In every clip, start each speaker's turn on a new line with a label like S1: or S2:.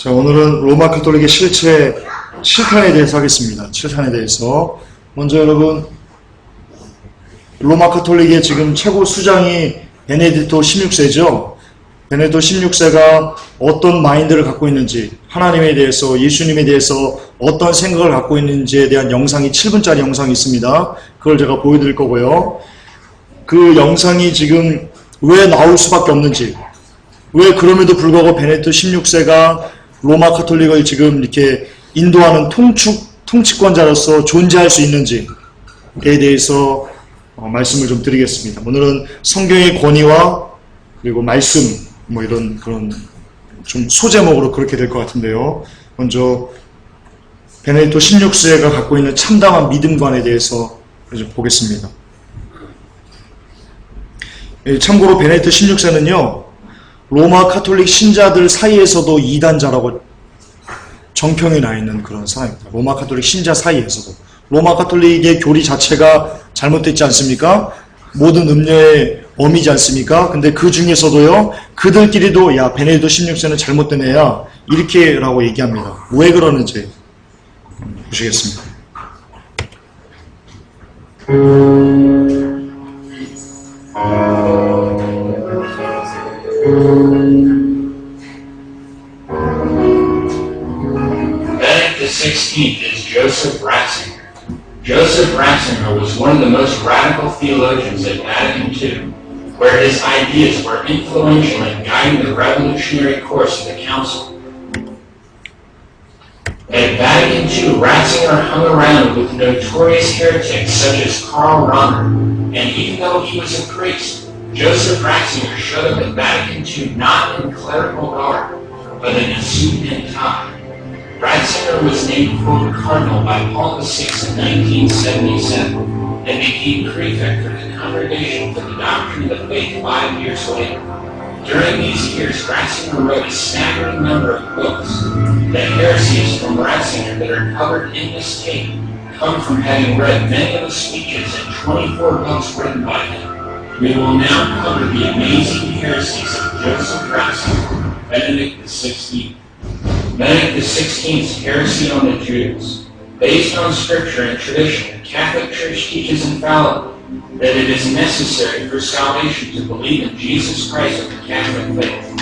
S1: 자, 오늘은 로마 가톨릭의 실체 7탄에 대해서 하겠습니다. 7탄에 대해서. 먼저 여러분, 로마 가톨릭의 지금 최고 수장이 베네딕토 16세죠. 베네딕토 16세가 어떤 마인드를 갖고 있는지, 하나님에 대해서, 예수님에 대해서 어떤 생각을 갖고 있는지에 대한 영상이 7분짜리 영상이 있습니다. 그걸 제가 보여드릴 거고요. 그 영상이 지금 왜 나올 수밖에 없는지, 왜 그럼에도 불구하고 베네딕토 16세가 로마 가톨릭을 지금 이렇게 인도하는 통치권자로서 존재할 수 있는지에 대해서 말씀을 좀 드리겠습니다. 오늘은 성경의 권위와 그리고 말씀, 이런 그런 좀 소제목으로 그렇게 될 것 같은데요. 먼저 베네딕토 16세가 갖고 있는 참담한 믿음관에 대해서 좀 보겠습니다. 참고로 베네딕토 16세는요, 로마 가톨릭 신자들 사이에서도 이단자라고 정평이 나 있는 그런 사람입니다. 로마 가톨릭 신자 사이에서도. 로마 가톨릭의 교리 자체가 잘못됐지 않습니까? 모든 음료의 엄이지 않습니까? 근데 그 중에서도요, 그들끼리도 야, 베네딕토 16세는 잘못된 애야, 이렇게라고 얘기합니다. 왜 그러는지 보시겠습니다.
S2: Benedict XVI is Joseph Ratzinger. Joseph Ratzinger was one of the most radical theologians at Vatican II, where his ideas were influential in guiding the revolutionary course of the Council. At Vatican II, Ratzinger hung around with notorious heretics such as Karl Rahner, and even though he was a priest, Joseph Ratzinger showed up at Vatican II not in clerical garb, but in a suit and tie. Ratzinger was named Cardinal by Paul VI in 1977 and became prefect for the Congregation for the Doctrine of the Faith 5 years later. During these years, Ratzinger wrote a staggering number of books. The heresies from Ratzinger that are covered in this tape come from having read many of the speeches in 24 books written by him. We will now cover the amazing heresies of Joseph Ratzinger, Benedict XVI. Benedict XVI's heresy on the Jews. Based on scripture and tradition, the Catholic Church teaches infallibly that it is necessary for salvation to believe in Jesus Christ of the Catholic faith.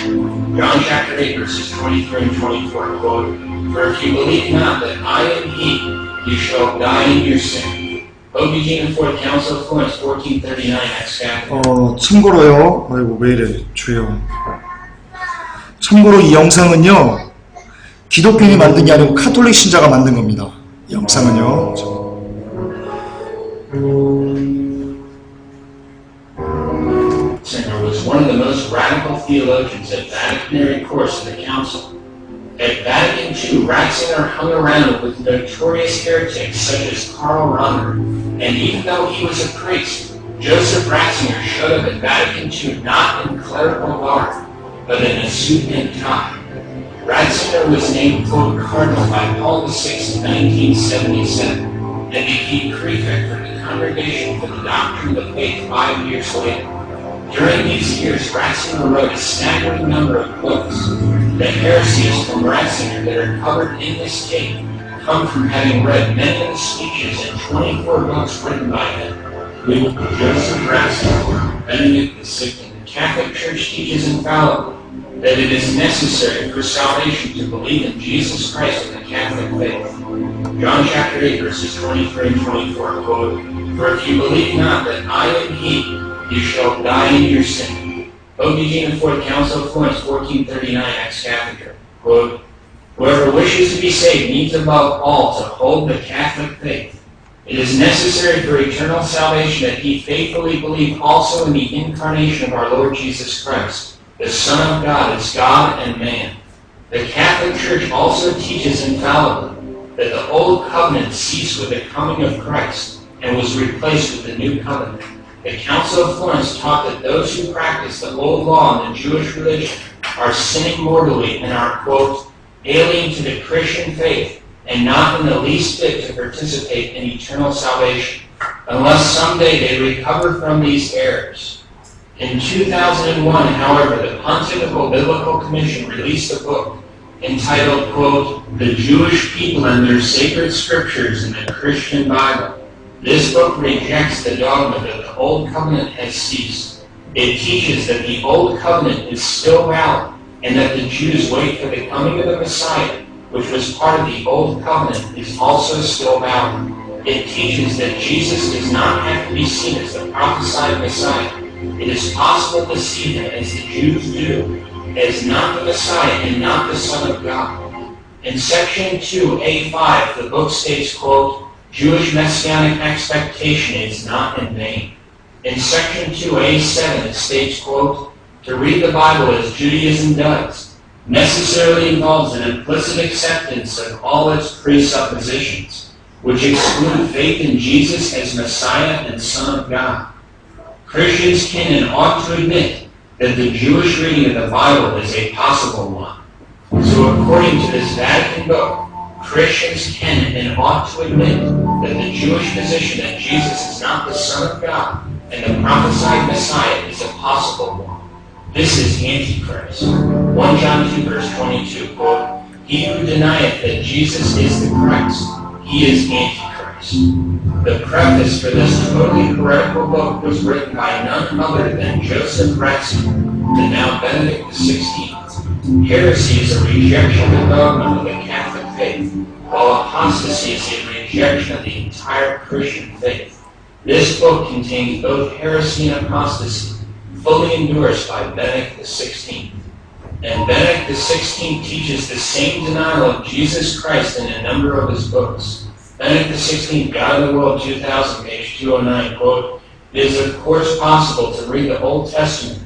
S2: John chapter 8, verses 23 and 24, quote, "For if you believe not that I am He, you shall die in your sin." OBG and Fourth Council of Florence, 1439, Acts Catholic.
S1: 참고로요, 아이고, 왜 이래, 주여. 참고로 이 영상은요, 기독교인이 만든 게 아니고 가톨릭 신자가 만든 겁니다. 이 영상은요.
S2: Ratzinger was one of the most radical theologians at Vatican course of the Council. At Vatican II, Ratzinger hung around with notorious heretics such as Karl Rahner, and even though he was a priest, Joseph Ratzinger showed up at Vatican II not in clerical garb, but in a suit and tie. Ratzinger was named Cardinal by Paul VI in 1977 and became prefect for the Congregation for the Doctrine of the Faith 5 years later. During these years, Ratzinger wrote a staggering number of books. The heresies from Ratzinger that are covered in this tape come from having read many of the speeches in 24 books written by him. We will Joseph Ratzinger, Benedict XVI. The Catholic Church teaches infallibly that it is necessary for salvation to believe in Jesus Christ of the Catholic faith. John chapter 8, verses 23 and 24, quote, "For if you believe not that I am He, you shall die in your sin." OBG and Fourth Council of Florence, 1439, Acts Catholic, quote, "Whoever wishes to be saved needs above all to hold the Catholic faith. It is necessary for eternal salvation that he faithfully believe also in the incarnation of our Lord Jesus Christ, the Son of God as God and man. The Catholic Church also teaches infallibly that the Old Covenant ceased with the coming of Christ and was replaced with the New Covenant. The Council of Florence taught that those who practice the old law in the Jewish religion are sinning mortally and are, quote, alien to the Christian faith and not in the least fit to participate in eternal salvation, unless someday they recover from these errors. In 2001, however, the Pontifical Biblical Commission released a book entitled, quote, The Jewish People and Their Sacred Scriptures in the Christian Bible. This book rejects the dogma that the Old Covenant has ceased. It teaches that the Old Covenant is still valid and that the Jews wait for the coming of the Messiah, which was part of the Old Covenant, is also still valid. It teaches that Jesus does not have to be seen as the prophesied Messiah. It is possible to see him, as the Jews do, as not the Messiah and not the Son of God. In section 2a5, the book states, quote, Jewish messianic expectation is not in vain. In section 2a7, it states, quote, to read the Bible as Judaism does necessarily involves an implicit acceptance of all its presuppositions, which exclude faith in Jesus as Messiah and Son of God. Christians can and ought to admit that the Jewish reading of the Bible is a possible one. So according to this Vatican book, Christians can and ought to admit that the Jewish position that Jesus is not the Son of God and the prophesied Messiah is a possible one. This is Antichrist. 1 John 2 verse 22, quote, He who denieth that Jesus is the Christ, he is Antichrist. The preface for this totally heretical book was written by none other than Joseph Ratzinger, and now Benedict XVI. Heresy is a rejection of the dogma of the Catholic faith, while apostasy is a rejection of the entire Christian faith. This book contains both heresy and apostasy, fully endorsed by Benedict XVI. And Benedict XVI teaches the same denial of Jesus Christ in a number of his books. Benedict XVI, God of the World 2000, page 209, quote, It is of course possible to read the Old Testament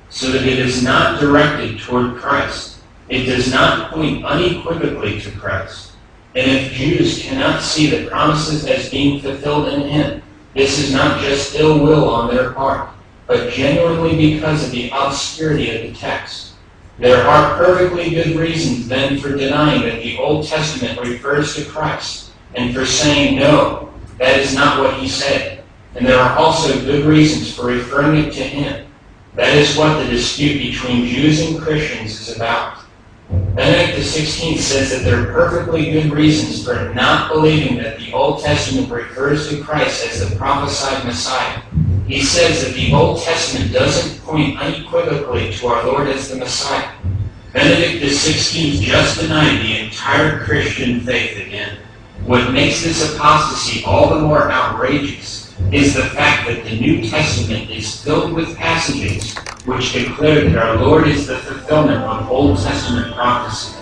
S2: so that it is not directed toward Christ. It does not point unequivocally to Christ. And if Jews cannot see the promises as being fulfilled in him, this is not just ill will on their part, but genuinely because of the obscurity of the text. There are perfectly good reasons then for denying that the Old Testament refers to Christ, and for saying, no, that is not what he said. And there are also good reasons for referring it to him. That is what the dispute between Jews and Christians is about. Benedict XVI says that there are perfectly good reasons for not believing that the Old Testament refers to Christ as the prophesied Messiah. He says that the Old Testament doesn't point unequivocally to our Lord as the Messiah. Benedict XVI just denied the entire Christian faith again. What makes this apostasy all the more outrageous is the fact that the New Testament is filled with passages which declare that our Lord is the fulfillment of Old Testament prophecy.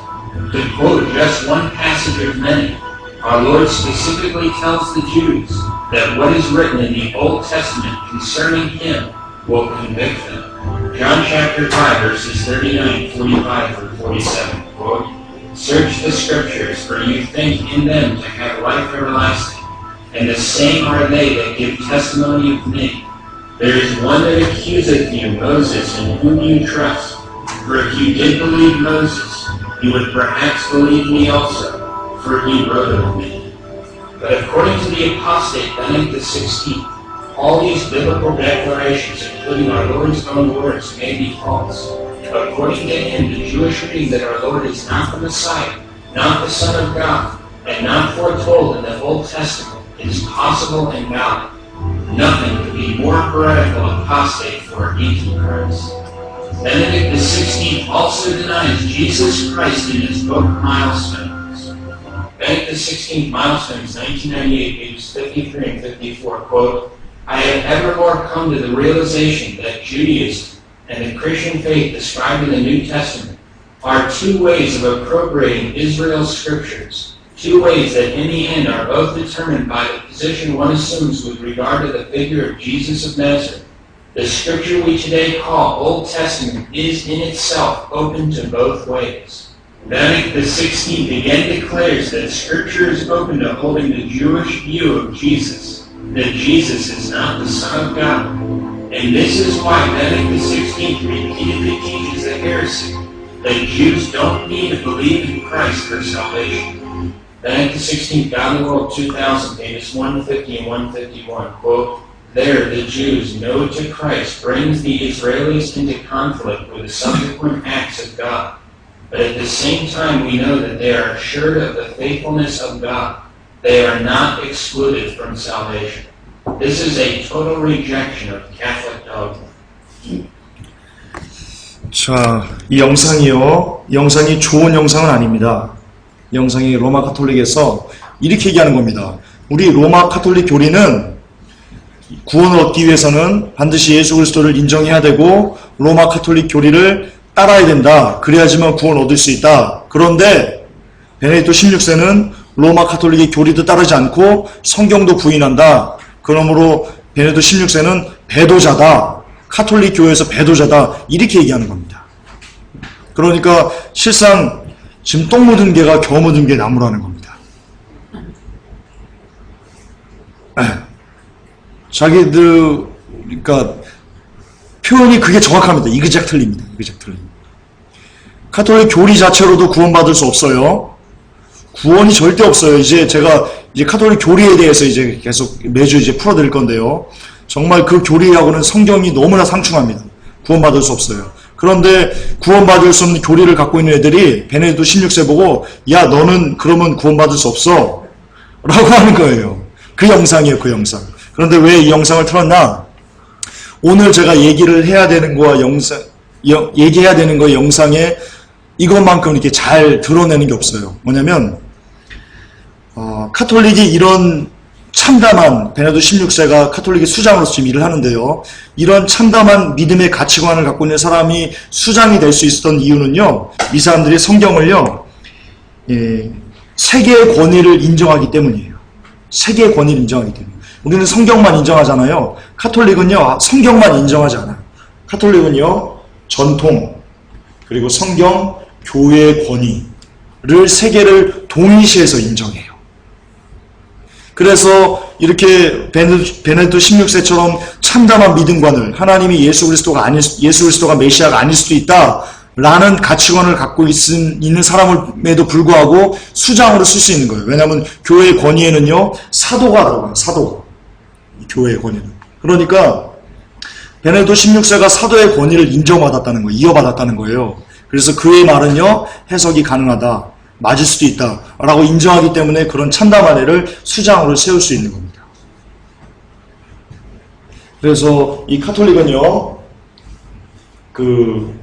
S2: To quote just one passage of many, our Lord specifically tells the Jews that what is written in the Old Testament concerning him will convict them. John chapter 5, verses 39, 45 through 47, quote, Search the Scriptures, for you think in them to have life everlasting, and the same are they that give testimony of me. There is one that accuseth you, Moses, in whom you trust. For if you did believe Moses, you would perhaps believe me also, for he wrote of me. But according to the apostate Benedict XVI, all these biblical declarations, including our Lord's own words, may be false. According to him, the Jewish reading that our Lord is not the Messiah, not the Son of God, and not foretold in the Old Testament is possible and valid. Nothing could be more heretical apostate for Antichrist. Benedict XVI also denies Jesus Christ in his book Milestones. Benedict XVI, Milestones, 1998, pages 53 and 54, quote, I have evermore come to the realization that Judaism and the Christian faith described in the New Testament are two ways of appropriating Israel's scriptures, two ways that in the end are both determined by the position one assumes with regard to the figure of Jesus of Nazareth. The scripture we today call Old Testament is in itself open to both ways. Benedict XVI again declares that scripture is open to holding the Jewish view of Jesus, that Jesus is not the Son of God. And this is why Benedict XVI repeatedly teaches a heresy, that Jews don't need to believe in Christ for salvation. Benedict XVI, God of the World 2000, pages 150 and 151, quote, There the Jews, no to Christ, brings the Israelis into conflict with the subsequent acts of God. But at the same time, we know that they are assured of the faithfulness of God. They are not excluded from salvation. This is a total rejection of Catholic dogma.
S1: 자, 이 영상이요. 영상이 좋은 영상은 아닙니다. 이 영상이 로마 카톨릭에서 이렇게 얘기하는 겁니다. 우리 로마 카톨릭 교리는 구원을 얻기 위해서는 반드시 예수 그리스도를 인정해야 되고 로마 카톨릭 교리를 따라야 된다. 그래야지만 구원을 얻을 수 있다. 그런데 베네딕토 16세는 로마 카톨릭의 교리도 따르지 않고 성경도 부인한다. 그러므로 베네딕토 16세는 배도자다. 카톨릭 교회에서 배도자다. 이렇게 얘기하는 겁니다. 그러니까 실상 지금 똥 묻은 개가 겨 묻은 개 나무라는 겁니다. 자기들 그러니까 표현이 그게 정확합니다. 이그작 틀립니다. 이그작 틀립니다. 카톨릭 교리 자체로도 구원받을 수 없어요. 구원이 절대 없어요. 이제 제가 카톨릭 교리에 대해서 이제 계속 매주 이제 풀어드릴 건데요. 정말 그 교리하고는 성경이 너무나 상충합니다. 구원받을 수 없어요. 그런데 구원받을 수 없는 교리를 갖고 있는 애들이 베네딕토 16세 보고 야 너는 그러면 구원받을 수 없어 라고 하는 거예요. 그 영상이에요. 그 영상. 그런데 왜 이 영상을 틀었나? 오늘 제가 얘기를 해야 되는 거와 얘기해야 되는 거 영상에 이것만큼 이렇게 잘 드러내는 게 없어요. 뭐냐면 카톨릭이 이런 참담한 베네딕토 16세가 카톨릭의 수장으로서 지금 일을 하는데요. 이런 참담한 믿음의 가치관을 갖고 있는 사람이 수장이 될 수 있었던 이유는요. 이 사람들이 성경을요. 세계의 권위를 인정하기 때문이에요. 세계의 권위를 인정하기 때문에. 우리는 성경만 인정하잖아요. 카톨릭은요. 성경만 인정하지 않아요. 카톨릭은요. 전통 그리고 성경, 교회의 권위를 세계를 동일시해서 인정해요. 그래서 이렇게 베네딕토 16세처럼 참담한 믿음관을 하나님이 예수 그리스도가 메시아가 아닐 수도 있다라는 가치관을 갖고 있는 사람임에도 불구하고 수장으로 쓸 수 있는 거예요. 왜냐하면 교회의 권위에는요 사도가 들어가요. 사도 교회의 권위는. 그러니까 베네딕토 16세가 사도의 권위를 인정받았다는 거예요. 이어받았다는 거예요. 그래서 그의 말은요 해석이 가능하다. 맞을 수도 있다 라고 인정하기 때문에 그런 참담한 애를 수장으로 세울 수 있는 겁니다. 그래서 이 카톨릭은요 그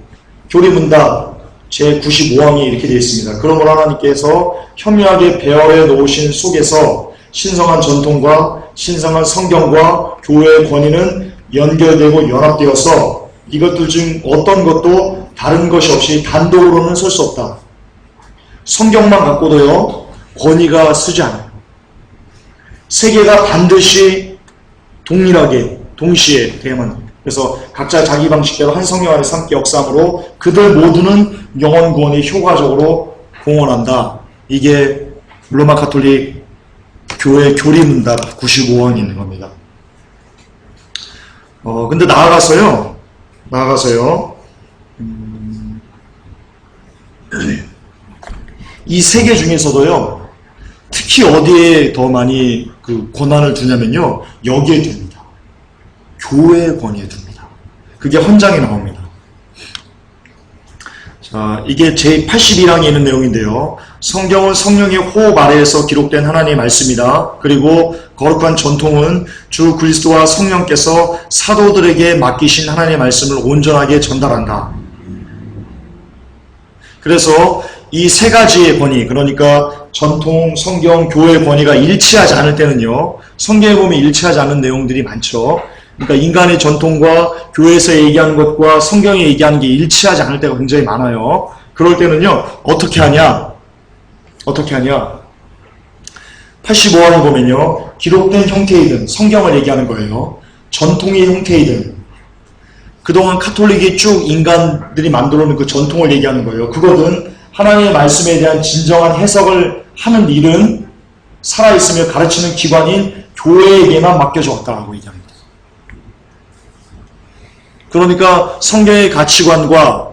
S1: 교리문답 제95항이 이렇게 되어 있습니다. 그러므로 하나님께서 현명하게 배열해 놓으신 속에서 신성한 전통과 신성한 성경과 교회의 권위는 연결되고 연합되어서 이것들 중 어떤 것도 다른 것이 없이 단독으로는 설 수 없다. 성경만 갖고도요 권위가 쓰지 않아요. 세계가 반드시 동일하게 동시에 돼야만 합니다. 그래서 각자 자기 방식대로 한 성령 안에서 함께 역사함으로 그들 모두는 영원 구원에 효과적으로 공헌한다. 이게 로마 카톨릭 교회 교리문답 95항이 있는 겁니다. 근데 나아가서요 이 세 개 중에서도요, 특히 어디에 더 많이 그 권한을 두냐면요, 여기에 둡니다. 교회의 권위에 둡니다. 그게 헌장에 나옵니다. 자, 이게 제81항에 있는 내용인데요. 성경은 성령의 호흡 아래에서 기록된 하나님의 말씀이다. 그리고 거룩한 전통은 주 그리스도와 성령께서 사도들에게 맡기신 하나님의 말씀을 온전하게 전달한다. 그래서 이 세 가지의 권위, 그러니까 전통, 성경, 교회의 권위가 일치하지 않을 때는요, 성경에 보면 일치하지 않는 내용들이 많죠. 그러니까 인간의 전통과 교회에서 얘기하는 것과 성경에 얘기하는 게 일치하지 않을 때가 굉장히 많아요. 그럴 때는요, 어떻게 하냐? 85항을 보면요, 기록된 형태이든 성경을 얘기하는 거예요. 전통의 형태이든 그동안 카톨릭이 쭉 인간들이 만들어 놓은 그 전통을 얘기하는 거예요. 그거든 하나님의 말씀에 대한 진정한 해석을 하는 일은 살아있으며 가르치는 기관인 교회에게만 맡겨졌다고 얘기합니다. 그러니까 성경의 가치관과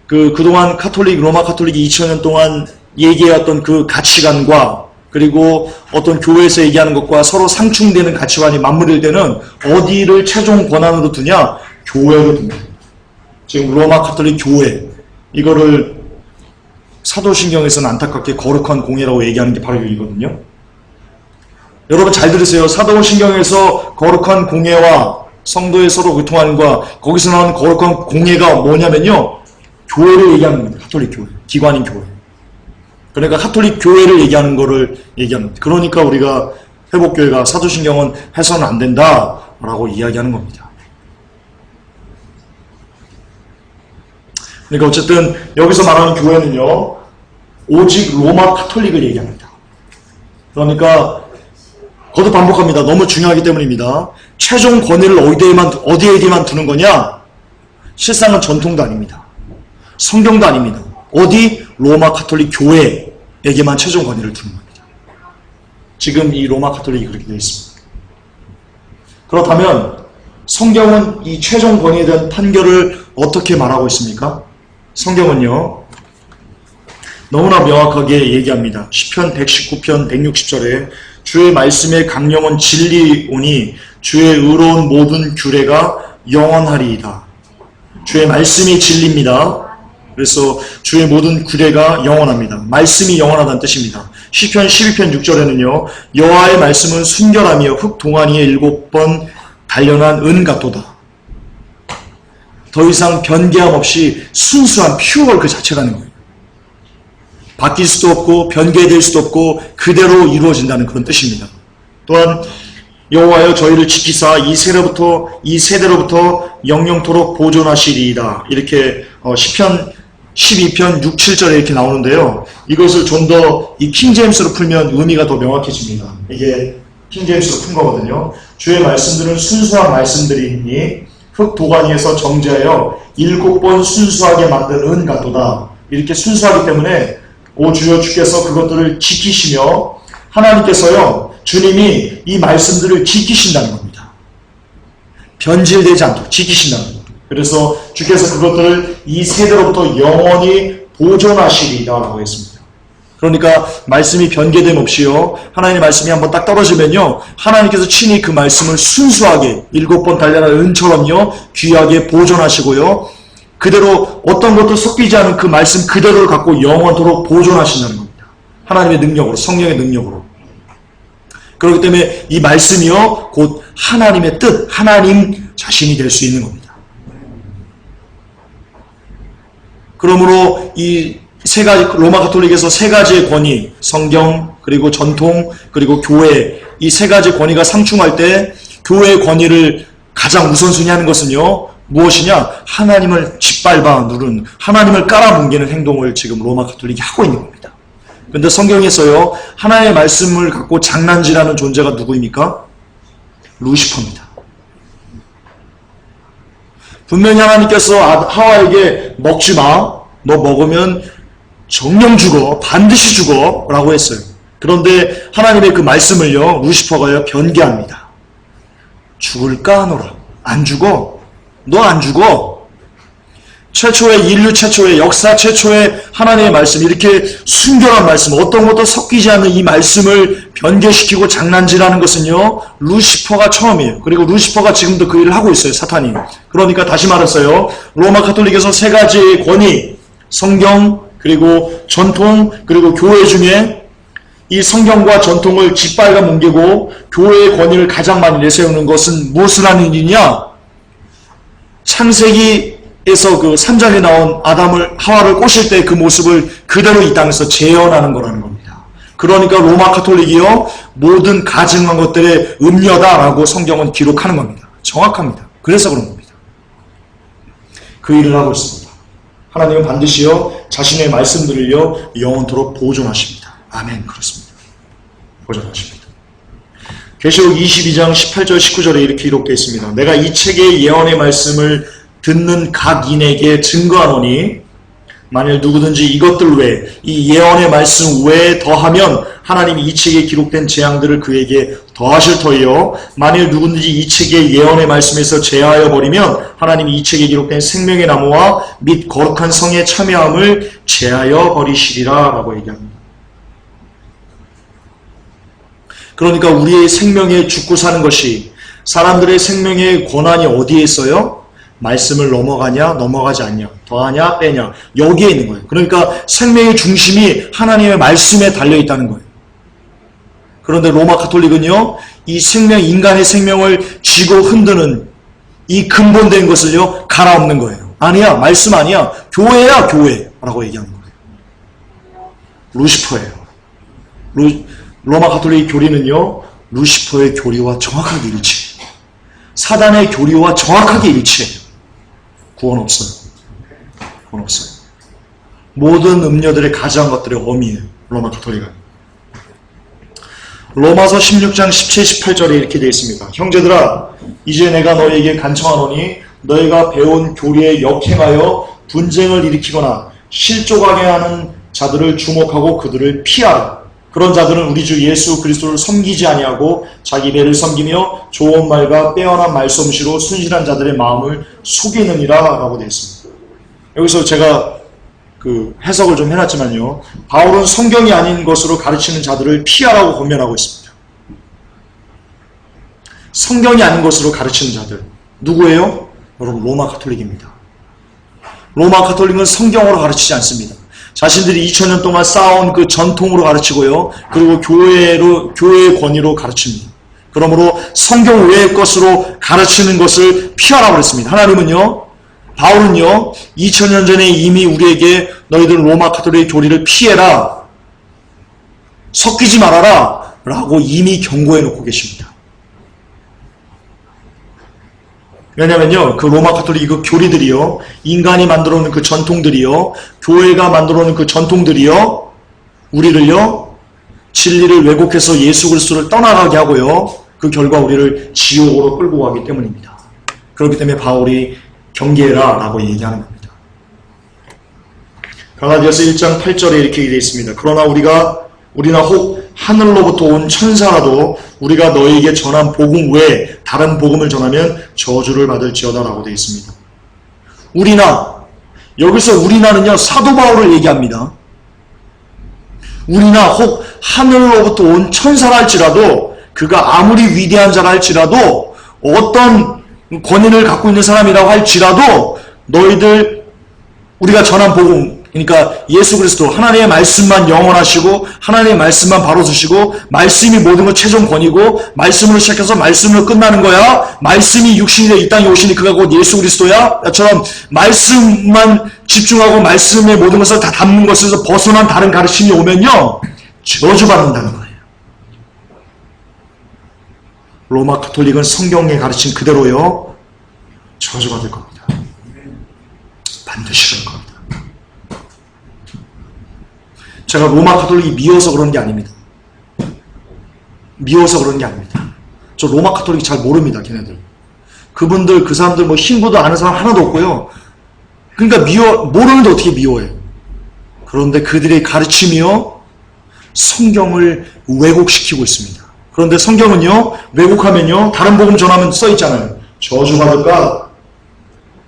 S1: 그동안 로마 카톨릭이 2000년 동안 얘기해왔던 그 가치관과 그리고 어떤 교회에서 얘기하는 것과 서로 상충되는 가치관이 맞물릴 때는 어디를 최종 권한으로 두냐? 교회로 둡니다. 지금 로마 카톨릭 교회, 이거를 사도신경에서는 안타깝게 거룩한 공예라고 얘기하는 게 바로 여기거든요. 여러분 잘 들으세요. 사도신경에서 거룩한 공예와 성도의 서로 교통함과 거기서 나오는 거룩한 공예가 뭐냐면요. 교회를 얘기하는 겁니다. 가톨릭 교회. 기관인 교회. 그러니까 가톨릭 교회를 얘기하는 거를 얘기하는 겁니다. 그러니까 우리가 회복교회가 사도신경은 해서는 안 된다라고 이야기하는 겁니다. 그러니까 어쨌든 여기서 말하는 교회는요. 오직 로마 가톨릭을 얘기합니다. 그러니까 거듭 반복합니다. 너무 중요하기 때문입니다. 최종 권위를 어디에게만 두는 거냐? 실상은 전통도 아닙니다. 성경도 아닙니다. 어디? 로마 가톨릭 교회에게만 최종 권위를 두는 겁니다. 지금 이 로마 가톨릭이 그렇게 되어 있습니다. 그렇다면 성경은 이 최종 권위에 대한 판결을 어떻게 말하고 있습니까? 성경은요. 너무나 명확하게 얘기합니다. 시편 119편 160절에 주의 말씀의 강령은 진리오니 주의 의로운 모든 규례가 영원하리이다. 주의 말씀이 진리입니다. 그래서 주의 모든 규례가 영원합니다. 말씀이 영원하다는 뜻입니다. 시편 12편 6절에는요. 여호와의 말씀은 순결하며 흙 동안이에 7번 단련한 은 같도다. 더 이상 변개함 없이 순수한 퓨어 그 자체라는 거예요. 바뀔 수도 없고 변개될 수도 없고 그대로 이루어진다는 그런 뜻입니다. 또한 여호와여 저희를 지키사 이 세대로부터 영영토록 보존하시리이다. 이렇게 시편 12편 6, 7절에 이렇게 나오는데요. 이것을 좀 더 이 킹제임스로 풀면 의미가 더 명확해집니다. 이게 킹제임스로 푼 거거든요. 주의 말씀들은 순수한 말씀들이니 흙 도가니에서 정제하여 7번 순수하게 만든 은 같도다. 이렇게 순수하기 때문에 오 주여 주께서 그것들을 지키시며 하나님께서요 주님이 이 말씀들을 지키신다는 겁니다. 변질되지 않도록 지키신다는 겁니다. 그래서 주께서 그것들을 이 세대로부터 영원히 보존하시리라고 했습니다. 그러니까 말씀이 변개됨 없이요 하나님의 말씀이 한번 딱 떨어지면요 하나님께서 친히 그 말씀을 순수하게 7번 단련한 은처럼요 귀하게 보존하시고요 그대로 어떤 것도 섞이지 않은 그 말씀 그대로를 갖고 영원토록 보존하신다는 겁니다. 하나님의 능력으로, 성령의 능력으로. 그렇기 때문에 이 말씀이요 곧 하나님의 뜻, 하나님 자신이 될 수 있는 겁니다. 그러므로 이 세 가지 로마 가톨릭에서 세 가지의 권위, 성경 그리고 전통 그리고 교회 이 세 가지 권위가 상충할 때 교회의 권위를 가장 우선순위하는 것은요 무엇이냐? 하나님을 짓밟아 누르는 하나님을 깔아뭉개는 행동을 지금 로마 가톨릭이 하고 있는 겁니다. 그런데 성경에서요 하나님의 말씀을 갖고 장난질하는 존재가 누구입니까? 루시퍼입니다. 분명히 하나님께서 하와에게 먹지 마. 너 먹으면 정령 죽어. 반드시 죽어. 라고 했어요. 그런데 하나님의 그 말씀을요 루시퍼가요 변개합니다. 죽을까 하노라. 안 죽어. 너 안 죽어. 인류 최초의 역사 최초의 하나님의 말씀 이렇게 순결한 말씀 어떤 것도 섞이지 않는 이 말씀을 변개시키고 장난질하는 것은요 루시퍼가 처음이에요. 그리고 루시퍼가 지금도 그 일을 하고 있어요. 사탄이. 그러니까 다시 말해서요 로마 가톨릭에서 세 가지의 권위 성경 그리고 전통 그리고 교회 중에 이 성경과 전통을 짓밟아 뭉개고 교회의 권위를 가장 많이 내세우는 것은 무엇을 하는 일이냐? 창세기에서 그 3장에 나온 하와를 꼬실 때 그 모습을 그대로 이 땅에서 재현하는 거라는 겁니다. 그러니까 로마 가톨릭이요 모든 가증한 것들의 음녀다라고 성경은 기록하는 겁니다. 정확합니다. 그래서 그런 겁니다. 그 일을 하고 있습니다. 하나님은 반드시요 자신의 말씀들을요 영원토록 보존하십니다. 아멘. 그렇습니다. 보존하십니다. 계시록 22장 18절 19절에 이렇게 기록되어 있습니다. 내가 이 책의 예언의 말씀을 듣는 각 인에게 증거하노니 만일 누구든지 이것들 외에 이 예언의 말씀 외에 더하면 하나님이 이 책에 기록된 재앙들을 그에게 더하실 터이요 만일 누구든지 이 책의 예언의 말씀에서 제하여 버리면 하나님이 이 책에 기록된 생명의 나무와 및 거룩한 성의 참여함을 제하여 버리시리라 라고 얘기합니다. 그러니까 우리의 생명에 죽고 사는 것이 사람들의 생명의 권한이 어디에 있어요? 말씀을 넘어가냐, 넘어가지 않냐, 더하냐, 빼냐. 여기에 있는 거예요. 그러니까 생명의 중심이 하나님의 말씀에 달려있다는 거예요. 그런데 로마 가톨릭은요, 이 생명, 인간의 생명을 쥐고 흔드는 이 근본된 것을요, 갈아엎는 거예요. 아니야, 말씀 아니야. 교회야, 교회. 라고 얘기하는 거예요. 루시퍼예요. 로마 가톨릭 교리는요, 루시퍼의 교리와 정확하게 일치해요. 사단의 교리와 정확하게 일치해요. 구원 없어요. 구원 없어요. 모든 음녀들의 가져한 것들의 어미예요. 로마 가톨릭은. 로마서 16장 17, 18절에 이렇게 되어 있습니다. 형제들아, 이제 내가 너희에게 간청하노니 너희가 배운 교리에 역행하여 분쟁을 일으키거나 실족하게 하는 자들을 주목하고 그들을 피하라. 그런 자들은 우리 주 예수 그리스도를 섬기지 아니하고 자기 배를 섬기며 좋은 말과 빼어난 말솜씨로 순실한 자들의 마음을 속이느니라 라고 되어 있습니다. 여기서 제가 해석을 좀 해놨지만요, 바울은 성경이 아닌 것으로 가르치는 자들을 피하라고 권면하고 있습니다. 성경이 아닌 것으로 가르치는 자들 누구예요? 여러분, 로마 가톨릭입니다. 로마 가톨릭은 성경으로 가르치지 않습니다. 자신들이 2000년 동안 쌓아온 그 전통으로 가르치고요, 그리고 교회의 권위로 가르칩니다. 그러므로 성경 외의 것으로 가르치는 것을 피하라고 그랬습니다. 하나님은요, 바울은요, 2000년 전에 이미 우리에게 너희들 로마 가톨릭 교리를 피해라, 섞이지 말아라 라고 이미 경고해 놓고 계십니다. 왜냐면요, 그 로마 가톨릭 그 교리들이요, 인간이 만들어 놓은 그 전통들이요, 교회가 만들어 놓은 그 전통들이요, 우리를요, 진리를 왜곡해서 예수 그리스도를 떠나가게 하고요, 그 결과 우리를 지옥으로 끌고 가기 때문입니다. 그렇기 때문에 바울이 경계해라 라고 얘기하는 겁니다. 갈라디아서 1장 8절에 이렇게 되어 있습니다. 그러나 우리나 혹 하늘로부터 온 천사라도 우리가 너희에게 전한 복음 외에 다른 복음을 전하면 저주를 받을지어다 라고 되어 있습니다. 여기서 우리나는요, 사도 바울을 얘기합니다. 우리나 혹 하늘로부터 온 천사라 할지라도, 그가 아무리 위대한 자라 할지라도, 어떤 권위를 갖고 있는 사람이라고 할지라도, 우리가 전한 복음, 그러니까 예수 그리스도, 하나님의 말씀만 영원하시고 하나님의 말씀만 바로 서시고 말씀이 모든 것 최종 권위고 말씀으로 시작해서 말씀으로 끝나는 거야. 말씀이 육신이 되어 이 땅에 오시니 그가 곧 예수 그리스도야. 나처럼 말씀만 집중하고 말씀의 모든 것을 다 담는 것에서 벗어난 다른 가르침이 오면요, 저주받는다는 거예요. 로마 가톨릭은 성경에 가르친 그대로요, 저주받을 겁니다. 반드시 그럴 겁니다. 제가 로마 가톨릭이 미워서 그런 게 아닙니다. 미워서 그런 게 아닙니다. 저 로마 가톨릭 잘 모릅니다, 걔네들. 그 사람들 뭐 신부도 아는 사람 하나도 없고요. 그러니까 모르는데 어떻게 미워해요? 그런데 그들의 가르침이요, 성경을 왜곡시키고 있습니다. 그런데 성경은요, 왜곡하면요, 다른 복음 전하면 써있잖아요. 저주받을까?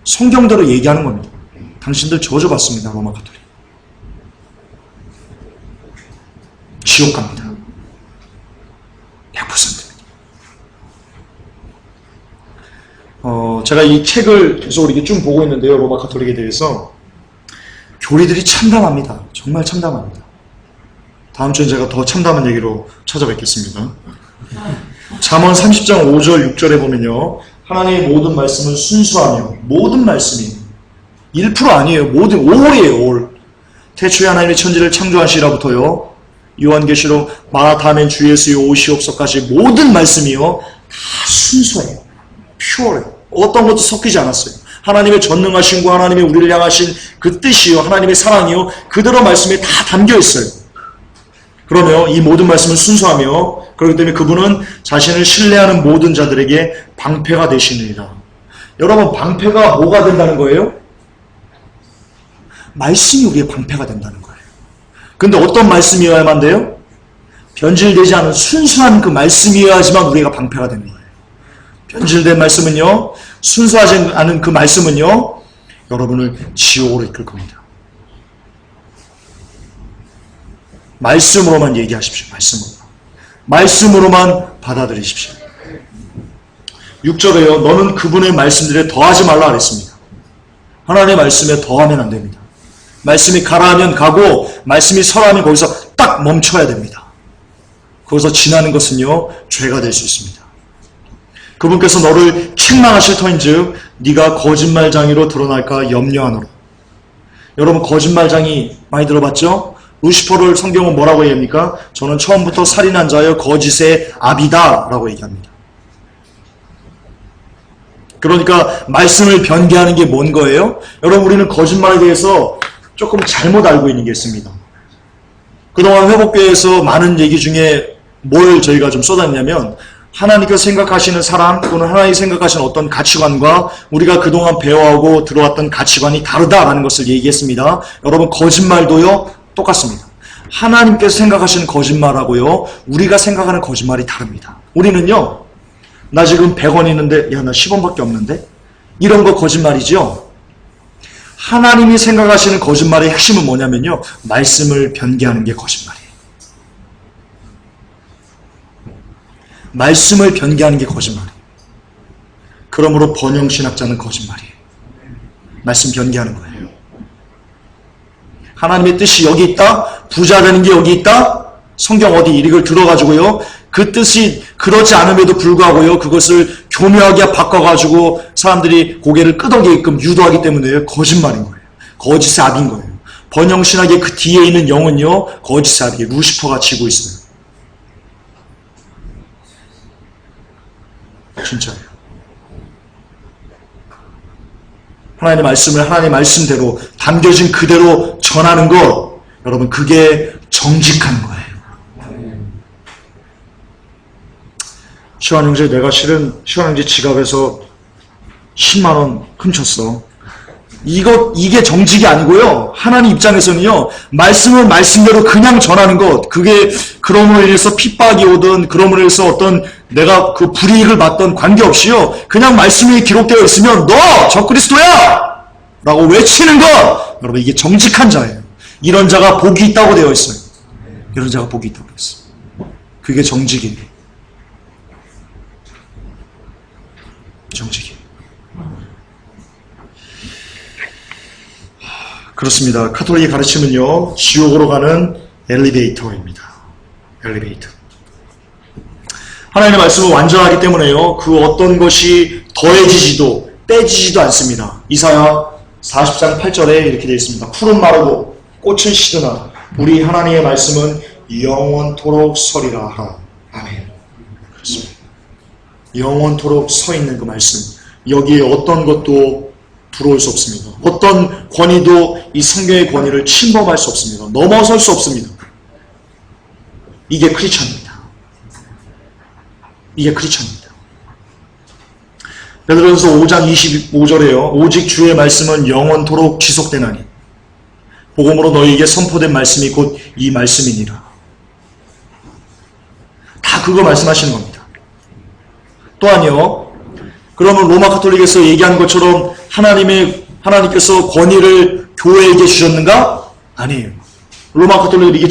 S1: 성경대로 얘기하는 겁니다. 당신들 저주받습니다, 로마 가톨릭. 지옥 갑니다. 100%입니다. 제가 이 책을 계속 이렇게 쭉 보고 있는데요, 로마 가톨릭에 대해서. 교리들이 참담합니다. 정말 참담합니다. 다음 주엔 제가 더 참담한 얘기로 찾아뵙겠습니다. 잠언 30장 5절 6절에 보면요, 하나님의 모든 말씀은 순수하며, 모든 말씀이 1% 아니에요. 모든 5월이에요. 5월. 태초에 하나님의 천지를 창조하시라부터요, 요한계시록 마라타멘 주 예수의 오시옵소까지 모든 말씀이요, 다 순수해요. 퓨어해요. 어떤 것도 섞이지 않았어요. 하나님의 전능하심과 하나님의 우리를 향하신 그 뜻이요, 하나님의 사랑이요, 그대로 말씀에 다 담겨 있어요. 그러면 이 모든 말씀은 순수하며, 그렇기 때문에 그분은 자신을 신뢰하는 모든 자들에게 방패가 되시느니라. 여러분, 방패가 뭐가 된다는 거예요? 말씀이 우리의 방패가 된다는 거예요. 근데 어떤 말씀이어야만 돼요? 변질되지 않은 순수한 그 말씀이어야지만 우리가 방패가 되는 거예요. 변질된 말씀은요, 순수하지 않은 그 말씀은요, 여러분을 지옥으로 이끌 겁니다. 말씀으로만 얘기하십시오. 말씀으로만 받아들이십시오. 6절에요. 너는 그분의 말씀들에 더하지 말라 그랬습니다. 하나님의 말씀에 더하면 안 됩니다. 말씀이 가라하면 가고 말씀이 서라하면 거기서 딱 멈춰야 됩니다. 거기서 지나는 것은요 죄가 될 수 있습니다. 그분께서 너를 책망하실 터인즉 네가 거짓말장이로 드러날까 염려하노라. 여러분 거짓말장이 많이 들어봤죠? 루시퍼를 성경은 뭐라고 얘기합니까? 저는 처음부터 살인한 자여 거짓의 아비다 라고 얘기합니다. 그러니까 말씀을 변개하는 게 뭔 거예요? 여러분 우리는 거짓말에 대해서 조금 잘못 알고 있는 게 있습니다. 그동안 회복교회에서 많은 얘기 중에 뭘 저희가 좀 쏟았냐면 하나님께서 생각하시는 사랑 또는 하나님이 생각하시는 어떤 가치관과 우리가 그동안 배워오고 들어왔던 가치관이 다르다라는 것을 얘기했습니다. 여러분 거짓말도요 똑같습니다. 하나님께서 생각하시는 거짓말하고요 우리가 생각하는 거짓말이 다릅니다. 우리는요 나 지금 100원 있는데 야 나 10원밖에 없는데 이런 거 거짓말이죠. 하나님이 생각하시는 거짓말의 핵심은 뭐냐면요 말씀을 변개하는 게 거짓말이에요. 말씀을 변개하는 게 거짓말이에요. 그러므로 번영신학자는 거짓말이에요. 말씀 변개하는 거예요. 하나님의 뜻이 여기 있다. 부자 되는 게 여기 있다. 성경 어디 이걸 들어가지고요. 그 뜻이 그렇지 않음에도 불구하고요. 그것을 교묘하게 바꿔가지고 사람들이 고개를 끄덕이게끔 유도하기 때문에 거짓말인 거예요. 거짓의 압인 거예요. 번영신학의 그 뒤에 있는 영은요. 거짓의 압이에요. 루시퍼가 지고 있어요. 진짜예요. 하나님의 말씀을 하나님의 말씀대로 담겨진 그대로 전하는 것 여러분 그게 정직한 거예요. 시환 형제 내가 실은 시환 형제 지갑에서 10만원 훔쳤어. 이게 정직이 아니고요. 하나님 입장에서는요. 말씀은 말씀대로 그냥 전하는 것 그게 그럼으로 인해서 핍박이 오든 그럼으로 인해서 어떤 내가 그 불이익을 받던 관계없이요. 그냥 말씀이 기록되어 있으면 너 적그리스도야! 라고 외치는 것 여러분 이게 정직한 자예요. 이런 자가 복이 있다고 되어 있어요. 이런 자가 복이 있다고 되어 있어요. 그게 정직이에요. 정직이에요. 그렇습니다. 카톨릭의 가르침은요. 지옥으로 가는 엘리베이터입니다. 엘리베이터. 하나님의 말씀은 완전하기 때문에요. 그 어떤 것이 더해지지도 빼지지도 않습니다. 이사야 40장 8절에 이렇게 되어 있습니다. 풀은 마르고 꽃은 시드나 우리 하나님의 말씀은 영원토록 서리라 하라. 아멘. 그렇습니다. 영원토록 서 있는 그 말씀 여기에 어떤 것도 들어올 수 없습니다. 어떤 권위도 이 성경의 권위를 침범할 수 없습니다. 넘어설 수 없습니다. 이게 크리스천입니다. 이게 크리스천입니다. 베드로전서 5장 25절에요. 오직 주의 말씀은 영원토록 지속되나니 복음으로 너희에게 선포된 말씀이 곧 이 말씀이니라. 다 그거 말씀하시는 겁니다. 또한요. 그러면 로마 카톨릭에서 얘기한 것처럼 하나님께서 권위를 교회에게 주셨는가? 아니에요. 로마 카톨릭은 이게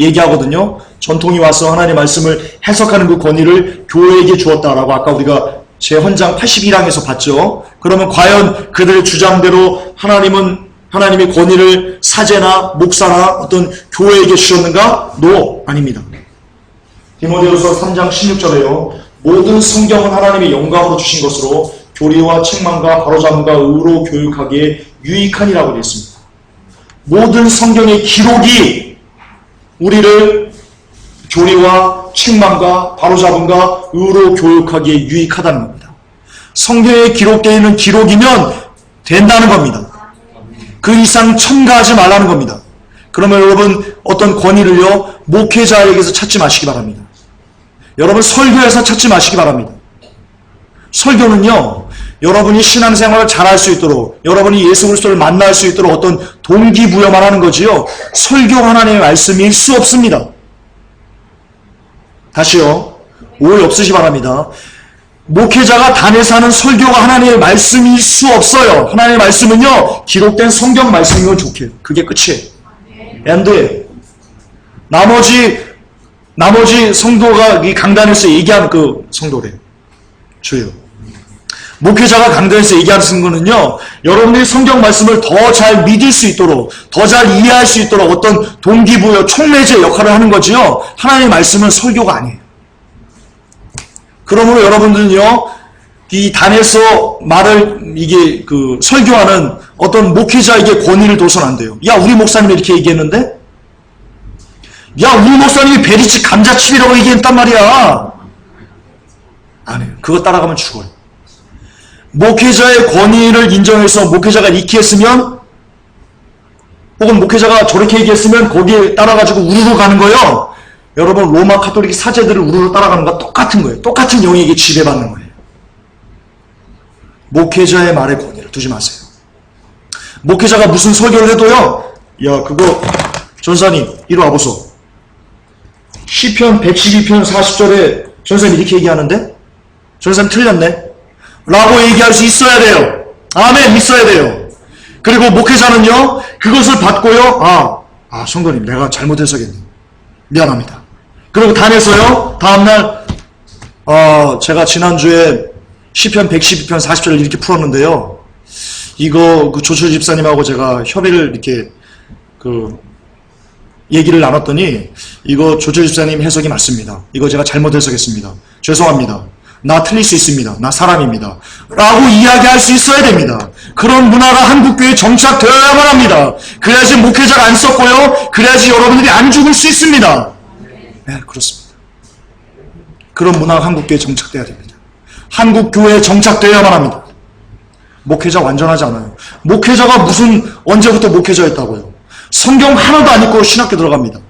S1: 얘기하거든요. 전통이 와서 하나님의 말씀을 해석하는 그 권위를 교회에게 주었다라고 아까 우리가 제 헌장 81항에서 봤죠. 그러면 과연 그들의 주장대로 하나님의 권위를 사제나 목사나 어떤 교회에게 주셨는가? No, 아닙니다. 디모데후서 3장 16절에요. 모든 성경은 하나님의 영감으로 주신 것으로 교리와 책망과 바로잡음과 의로 교육하기에 유익하니라고 되어 있습니다. 모든 성경의 기록이 우리를 교리와 책망과 바로잡음과 의로 교육하기에 유익하다는 겁니다. 성경에 기록되어 있는 기록이면 된다는 겁니다. 그 이상 첨가하지 말라는 겁니다. 그러면 여러분 어떤 권위를요 목회자에게서 찾지 마시기 바랍니다. 여러분 설교에서 찾지 마시기 바랍니다. 설교는요 여러분이 신앙생활을 잘할 수 있도록 여러분이 예수 그리스도를 만날 수 있도록 어떤 동기부여만 하는 거지요. 설교가 하나님의 말씀일 수 없습니다. 다시요. 오해 없으시 바랍니다. 목회자가 단에서 하는 설교가 하나님의 말씀일 수 없어요. 하나님의 말씀은요 기록된 성경 말씀이면 좋게요. 그게 끝이에요. 앤드 나머지 성도가 이 강단에서 얘기하는 그 성도래요. 주요. 목회자가 강단에서 얘기하는 거는요, 여러분들이 성경 말씀을 더 잘 믿을 수 있도록, 더 잘 이해할 수 있도록 어떤 동기부여, 촉매제 역할을 하는 거지요. 하나님의 말씀은 설교가 아니에요. 그러므로 여러분들은요, 이 단에서 설교하는 어떤 목회자에게 권위를 둬서는 안 돼요. 야, 우리 목사님이 이렇게 얘기했는데? 야, 우리 목사님이 베리치 감자칩이라고 얘기했단 말이야. 안 해요. 그거 따라가면 죽어요. 목회자의 권위를 인정해서 목회자가 이렇게 했으면, 혹은 목회자가 저렇게 얘기했으면 거기에 따라가지고 우르르 가는 거예요. 여러분, 로마 카톨릭 사제들을 우르르 따라가는 거와 똑같은 거예요. 똑같은 영에게 지배받는 거예요. 목회자의 말에 권위를 두지 마세요. 목회자가 무슨 설교를 해도요, 야, 그거 전사님 이리 와보소. 시편 112편 40절에 전사님이 이렇게 얘기하는데 전사님 틀렸네 라고 얘기할 수 있어야 돼요. 아멘. 있어야 돼요. 그리고 목회자는요, 그것을 받고요, 성도님 내가 잘못해서겠네, 미안합니다. 그리고 단에서요, 다음날 제가 지난주에 시편 112편 40절을 이렇게 풀었는데요, 이거 조철 집사님하고 제가 협의를 이렇게 얘기를 나눴더니, 이거 조철 집사님 해석이 맞습니다. 이거 제가 잘못 해석했습니다. 죄송합니다. 나 틀릴 수 있습니다. 나 사람입니다. 라고 이야기할 수 있어야 됩니다. 그런 문화가 한국교회에 정착되어야만 합니다. 그래야지 목회자가 안 썩고요, 그래야지 여러분들이 안 죽을 수 있습니다. 네, 그렇습니다. 그런 문화가 한국교회에 정착되어야 됩니다. 한국교회에 정착되어야만 합니다. 목회자 완전하지 않아요. 목회자가 언제부터 목회자였다고요? 성경 하나도 안 읽고 신학교 들어갑니다.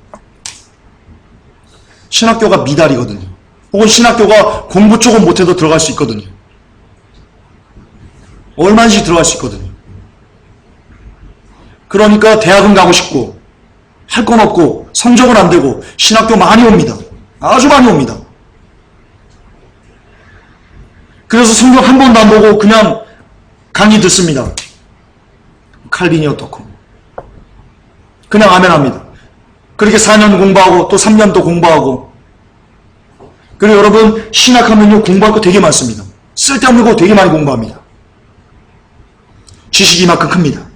S1: 신학교가 미달이거든요. 혹은 신학교가 공부 조금 못해도 들어갈 수 있거든요. 얼마든지 들어갈 수 있거든요. 그러니까 대학은 가고 싶고 할 건 없고 성적은 안 되고 신학교 많이 옵니다. 아주 많이 옵니다. 그래서 성경 한 번도 안 보고 그냥 강의 듣습니다. 칼빈이 어떻고 그냥 아멘합니다. 그렇게 4년 공부하고 또 3년 또 공부하고. 그리고 여러분, 신학하면요, 공부할 거 되게 많습니다. 쓸데없는 거 되게 많이 공부합니다. 지식이 이만큼 큽니다.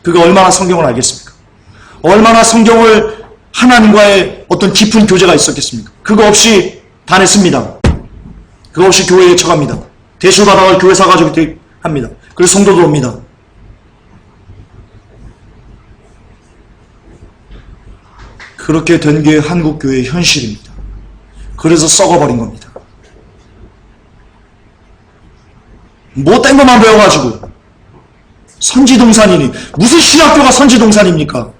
S1: 그게 얼마나 성경을 알겠습니까? 얼마나 성경을 하나님과의 어떤 깊은 교제가 있었겠습니까? 그거 없이 다녔습니다. 그거 없이 교회에 처갑니다. 대출받아가 교회 사가지고 합니다. 그래서 성도도 옵니다. 그렇게 된 게 한국교회의 현실입니다. 그래서 썩어버린 겁니다. 못된 것만 배워가지고 선지동산이니, 무슨 신학교가 선지동산입니까?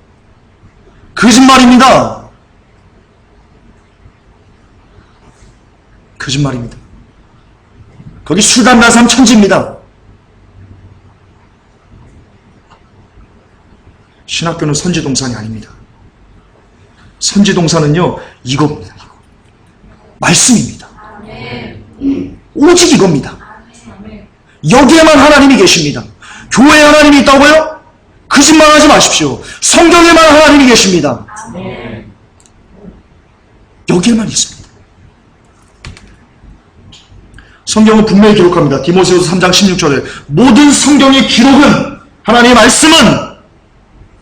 S1: 거짓말입니다. 거짓말입니다. 거기 술 담배 사람 천지입니다. 신학교는 선지동산이 아닙니다. 선지동산은요, 이겁니다. 말씀입니다. 오직 이겁니다. 여기에만 하나님이 계십니다. 교회에 하나님이 있다고요? 거짓말하지 마십시오. 성경에만 하나님이 계십니다. 여기에만 있습니다. 성경은 분명히 기록합니다. 디모데후서 3장 16절에 모든 성경의 기록은, 하나님의 말씀은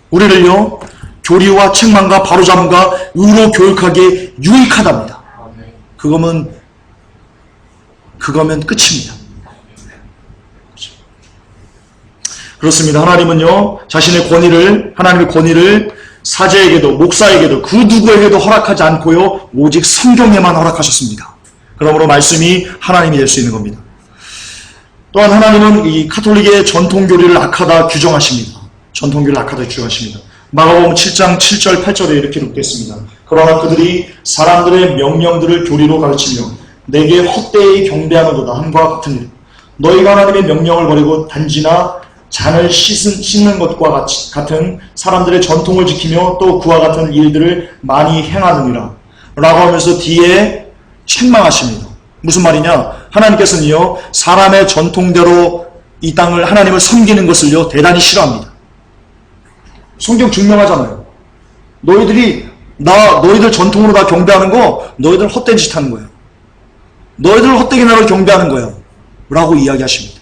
S1: 우리를요, 교리와 책망과 바로잡음과 의로 교육하기에 유익하답니다. 그거면 끝입니다. 그렇습니다. 하나님은요, 자신의 권위를, 하나님의 권위를 사제에게도 목사에게도 그 누구에게도 허락하지 않고요, 오직 성경에만 허락하셨습니다. 그러므로 말씀이 하나님이 될 수 있는 겁니다. 또한 하나님은 이 카톨릭의 전통교리를 악하다 규정하십니다. 전통교리를 악하다 규정하십니다. 마가복음 7장 7절 8절에 이렇게 록됐습니다. 그러나 그들이 사람들의 명령들을 교리로 가르치며 내게 헛되이 경배하는도다 함과 같은 일. 너희가 하나님의 명령을 버리고 단지나 잔을 씻는 것과 같은 사람들의 전통을 지키며 또 그와 같은 일들을 많이 행하느니라 라고 하면서 뒤에 책망하십니다. 무슨 말이냐? 하나님께서는요, 사람의 전통대로 이 땅을, 하나님을 섬기는 것을요, 대단히 싫어합니다. 성경 증명하잖아요. 너희들 전통으로 다 경배하는 거, 너희들 헛된 짓 하는 거예요. 너희들 헛되게 나를 경배하는 거예요. 라고 이야기하십니다.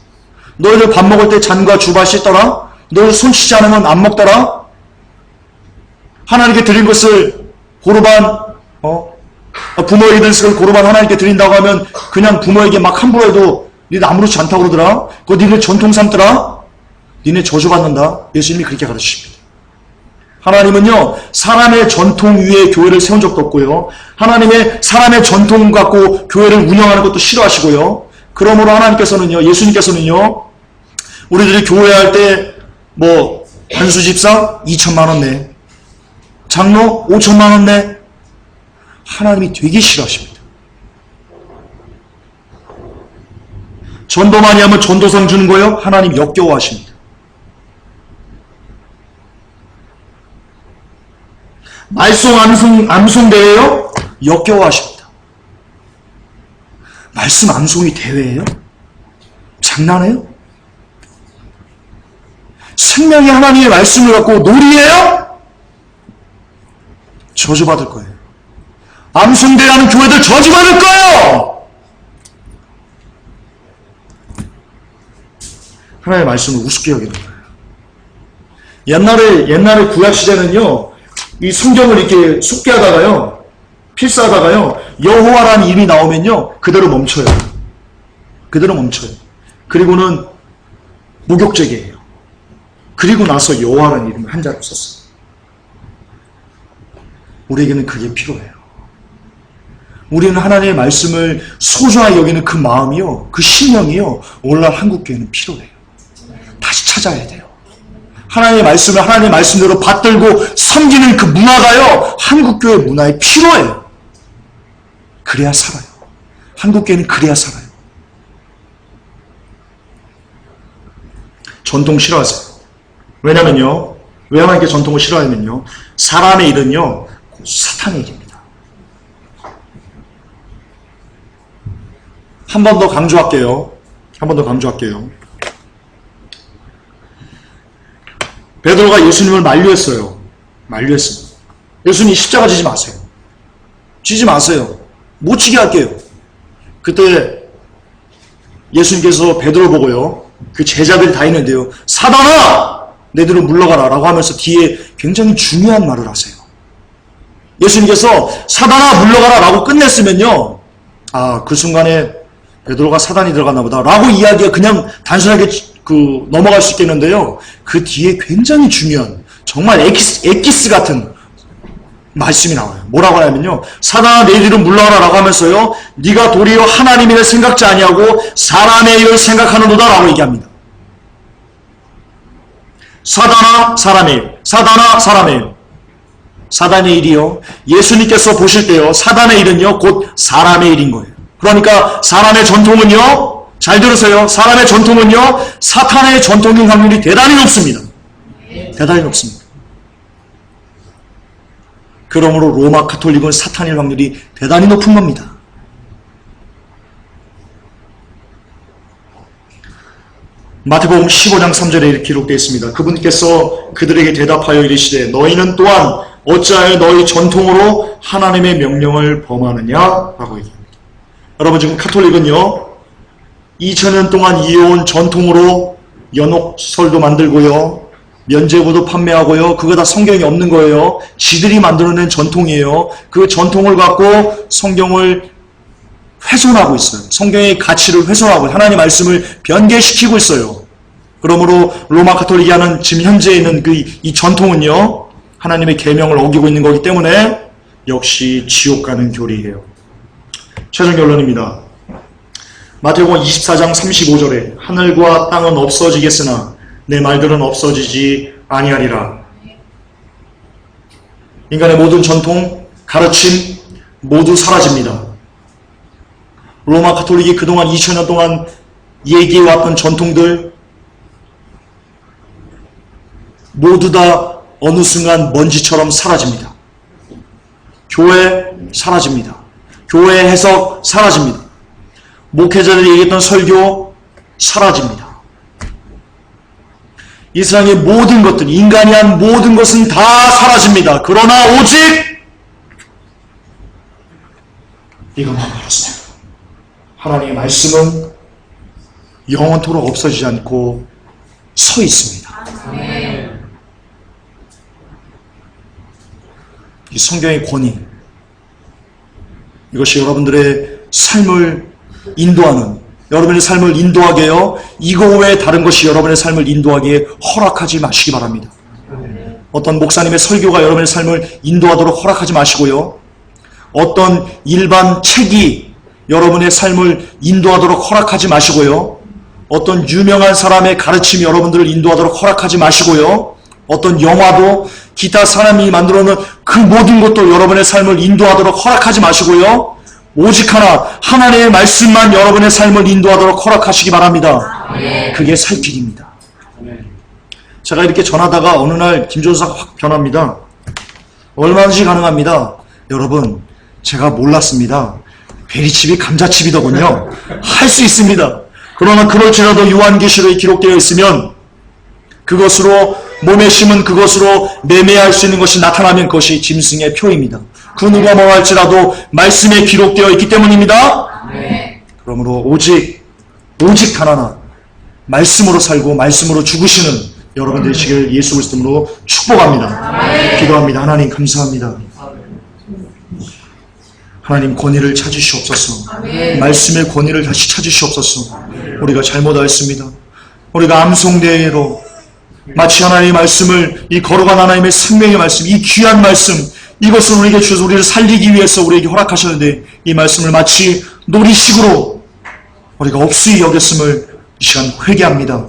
S1: 너희들 밥 먹을 때 잔과 주발 씻더라? 너희들 손 씻지 않으면 안 먹더라? 하나님께 드린 것을 고르반, 부모에게 드린 것을 고르반 하나님께 드린다고 하면 그냥 부모에게 막 함부로 해도 니네 아무렇지 않다고 그러더라? 그거 니네 전통 삼더라? 니네 저주받는다? 예수님이 그렇게 가르치십니다. 하나님은요, 사람의 전통 위에 교회를 세운 적도 없고요. 사람의 전통 갖고 교회를 운영하는 것도 싫어하시고요. 그러므로 하나님께서는요, 예수님께서는요, 우리들이 교회할 때, 한수 집사 2천만원 내, 장로 5천만원 내, 하나님이 되게 싫어하십니다. 전도 많이 하면 전도상 주는 거요? 하나님 역겨워하십니다. 말씀 암송 대회요? 역겨워하십니다. 말씀 암송이 대회예요? 장난해요? 생명의 하나님의 말씀을 갖고 놀이해요? 저주받을 거예요. 암송 대회하는 교회들 저주받을 거예요! 하나님의 말씀을 우습게 여기는 거예요. 옛날에 구약시대는요, 이 성경을 이렇게 숙기하다가요, 필사하다가요, 여호와라는 이름이 나오면요, 그대로 멈춰요. 그대로 멈춰요. 그리고는 목욕제계예요. 그리고 나서 여호와라는 이름을 한자로 썼어요. 우리에게는 그게 필요해요. 우리는 하나님의 말씀을 소중하게 여기는 그 마음이요, 그 신령이요, 오늘날 한국교회는 필요해요. 다시 찾아야 돼요. 하나님의 말씀을 하나님의 말씀대로 받들고 섬기는 그 문화가요, 한국교회 문화에 필요해요. 그래야 살아요. 한국교회는 그래야 살아요. 전통 싫어하세요. 왜냐면요, 왜 하나님께 전통을 싫어하냐면요, 사람의 일은요, 사탄의 일입니다. 한 번 더 강조할게요. 베드로가 예수님을 만류했어요. 예수님 십자가 지지 마세요. 지지 마세요. 못 치게 할게요. 그때 예수님께서 베드로 보고요, 그 제자들이 다 있는데요, 사단아! 내 뒤로 물러가라 라고 하면서 뒤에 굉장히 중요한 말을 하세요. 예수님께서 사단아 물러가라 라고 끝냈으면요, 그 순간에 베드로가 사단이 들어갔나 보다 라고 이야기가 그냥 단순하게 넘어갈 수 있겠는데요, 그 뒤에 굉장히 중요한, 정말 엑기스 같은 말씀이 나와요. 뭐라고 하냐면요, 사단아 내 뒤로 물러가라 라고 하면서요, 네가 도리어 하나님의 일을 생각지 아니하고 사람의 일을 생각하는도다 라고 얘기합니다. 사단아 사람의 일, 사단아 사람의 일. 사단의 일이요, 예수님께서 보실 때요, 사단의 일은요 곧 사람의 일인 거예요. 그러니까 사람의 전통은요, 잘 들으세요, 사람의 전통은요 사탄의 전통인 확률이 대단히 높습니다. 대단히 높습니다. 그러므로 로마 가톨릭은 사탄일 확률이 대단히 높은 겁니다. 마태복음 15장 3절에 이렇게 기록되어 있습니다. 그분께서 그들에게 대답하여 이르시되 너희는 또한 어찌하여 너희 전통으로 하나님의 명령을 범하느냐? 라고 얘기합니다. 여러분, 지금 가톨릭은요 2000년 동안 이어온 전통으로 연옥설도 만들고요, 면제부도 판매하고요, 그거 다 성경이 없는 거예요. 지들이 만들어낸 전통이에요. 그 전통을 갖고 성경을 훼손하고 있어요. 성경의 가치를 훼손하고 하나님의 말씀을 변개시키고 있어요. 그러므로 로마 가톨릭이 하는 지금 현재 있는 이 전통은요, 하나님의 계명을 어기고 있는 거기 때문에 역시 지옥 가는 교리예요. 최종 결론입니다. 마태복음 24장 35절에 하늘과 땅은 없어지겠으나 내 말들은 없어지지 아니하리라. 인간의 모든 전통, 가르침 모두 사라집니다. 로마 가톨릭이 그동안 2000년 동안 얘기해왔던 전통들 모두 다 어느 순간 먼지처럼 사라집니다. 교회 사라집니다. 교회 해석 사라집니다. 목회자들이 얘기했던 설교 사라집니다. 이 세상의 모든 것들, 인간이 한 모든 것은 다 사라집니다. 그러나 오직 이것만 그렇습니다. 하나님의 말씀은 영원토록 없어지지 않고 서 있습니다. 이 성경의 권위, 이것이 여러분들의 삶을 인도하는, 여러분의 삶을 인도하게 해요. 이거 외에 다른 것이 여러분의 삶을 인도하기에 허락하지 마시기 바랍니다. 어떤 목사님의 설교가 여러분의 삶을 인도하도록 허락하지 마시고요. 어떤 일반 책이 여러분의 삶을 인도하도록 허락하지 마시고요. 어떤 유명한 사람의 가르침이 여러분들을 인도하도록 허락하지 마시고요. 어떤 영화도 기타 사람이 만들어놓은 그 모든 것도 여러분의 삶을 인도하도록 허락하지 마시고요. 오직 하나님의 말씀만 여러분의 삶을 인도하도록 허락하시기 바랍니다. 그게 살 길입니다. 제가 이렇게 전하다가 어느 날 김전사가 확 변합니다. 얼마든지 가능합니다. 여러분, 제가 몰랐습니다. 베리칩이 감자칩이더군요. 할 수 있습니다. 그러나 그럴지라도 요한계시록에 기록되어 있으면 그것으로 몸에 심은 그것으로 매매할 수 있는 것이 나타나면 그것이 짐승의 표입니다. 그 누가 뭐 할지라도 말씀에 기록되어 있기 때문입니다. 그러므로 오직 단 하나, 말씀으로 살고 말씀으로 죽으시는 여러분 되시길 예수 그리스도 이름으로 축복합니다. 기도합니다. 하나님 감사합니다. 하나님 권위를 찾으시옵소서. 말씀의 권위를 다시 찾으시옵소서. 우리가 잘못하였습니다. 우리가 암송대로 마치 하나님의 말씀을, 이 거룩한 하나님의 생명의 말씀, 이 귀한 말씀, 이것을 우리에게 주셔서 우리를 살리기 위해서 우리에게 허락하셨는데 이 말씀을 마치 놀이식으로 우리가 없이 여겼음을 이 시간 회개합니다.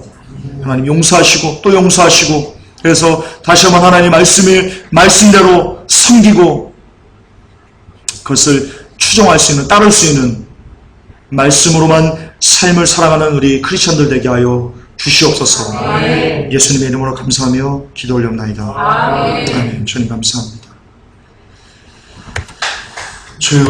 S1: 하나님 용서하시고 또 용서하시고, 그래서 다시 한번 하나님 말씀을 말씀대로 섬기고 그것을 추종할 수 있는, 따를 수 있는 말씀으로만 삶을 살아가는 우리 크리스천들 되게 하여 주시옵소서. 예수님의 이름으로 감사하며 기도 올려옵나이다. 아멘. 주님 감사합니다. 주여